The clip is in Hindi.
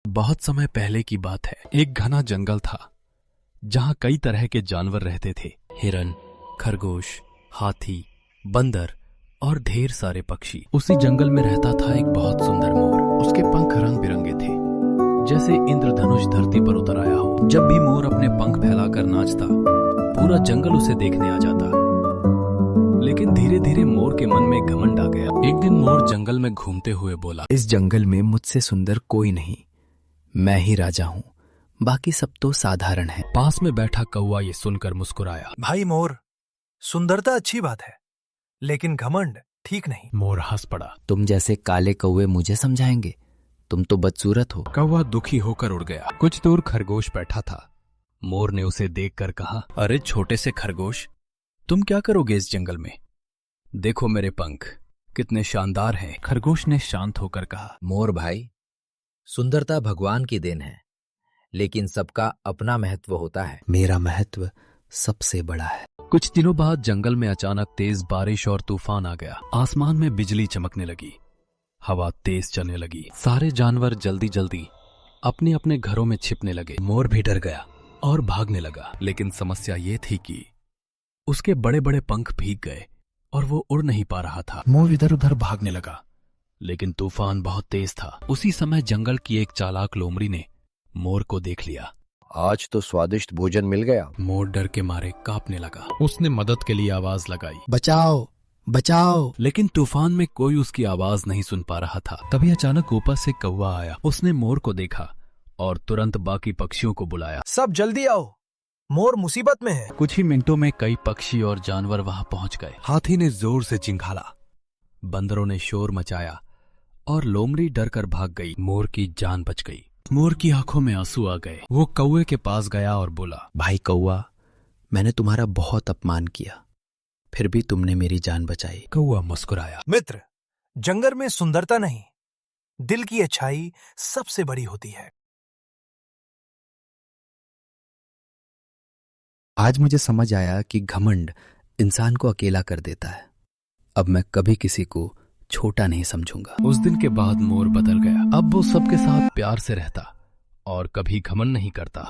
बहुत समय पहले की बात है। एक घना जंगल था जहां कई तरह के जानवर रहते थे। हिरन, खरगोश, हाथी, बंदर और ढेर सारे पक्षी। उसी जंगल में रहता था एक बहुत सुंदर मोर। उसके पंख रंग बिरंगे थे, जैसे इंद्रधनुष धरती पर उतर आया हो। जब भी मोर अपने पंख फैलाकर नाचता, पूरा जंगल उसे देखने आ जाता। लेकिन धीरे धीरे मोर के मन में घमंड आ गया। एक दिन मोर जंगल में घूमते हुए बोला, इस जंगल में मुझसे सुंदर कोई नहीं, मैं ही राजा हूँ, बाकी सब तो साधारण है। पास में बैठा कौवा ये सुनकर मुस्कुराया। भाई मोर, सुंदरता अच्छी बात है, लेकिन घमंड ठीक नहीं। मोर हंस पड़ा। तुम जैसे काले कौवे मुझे समझाएंगे? तुम तो बदसूरत हो। कौवा दुखी होकर उड़ गया। कुछ दूर खरगोश बैठा था। मोर ने उसे देखकर कहा, अरे छोटे से खरगोश, तुम क्या करोगे इस जंगल में? देखो मेरे पंख कितने शानदार हैं। खरगोश ने शांत होकर कहा, मोर भाई, सुंदरता भगवान की देन है, लेकिन सबका अपना महत्व होता है। मेरा महत्व सबसे बड़ा है। कुछ दिनों बाद जंगल में अचानक तेज बारिश और तूफान आ गया। आसमान में बिजली चमकने लगी, हवा तेज चलने लगी। सारे जानवर जल्दी जल्दी अपने अपने घरों में छिपने लगे। मोर भी डर गया और भागने लगा। लेकिन समस्या ये थी कि उसके बड़े बड़े पंख भीग गए और वो उड़ नहीं पा रहा था। मोर इधर उधर भागने लगा, लेकिन तूफान बहुत तेज था। उसी समय जंगल की एक चालाक लोमड़ी ने मोर को देख लिया। आज तो स्वादिष्ट भोजन मिल गया। मोर डर के मारे कांपने लगा। उसने मदद के लिए आवाज लगाई, बचाओ बचाओ। लेकिन तूफान में कोई उसकी आवाज नहीं सुन पा रहा था। तभी अचानक ऊपर से कौवा आया। उसने मोर को देखा और तुरंत बाकी पक्षियों को बुलाया। सब जल्दी आओ, मोर मुसीबत में है। कुछ ही मिनटों में कई पक्षी और जानवर वहां पहुंच गए। हाथी ने जोर से चिंघाला, बंदरों ने शोर मचाया और लोमड़ी डर कर भाग गई। मोर की जान बच गई। मोर की आंखों में आंसू आ गए। वो कौवे के पास गया और बोला, भाई कौवा, मैंने तुम्हारा बहुत अपमान किया, फिर भी तुमने मेरी जान बचाई। कौवा मुस्कुराया। मित्र, जंगल में सुंदरता नहीं, दिल की अच्छाई सबसे बड़ी होती है। आज मुझे समझ आया कि घमंड इंसान को अकेला कर देता है। अब मैं कभी किसी को छोटा नहीं समझूंगा। उस दिन के बाद मोर बदल गया। अब वो सबके साथ प्यार से रहता और कभी घमंड नहीं करता।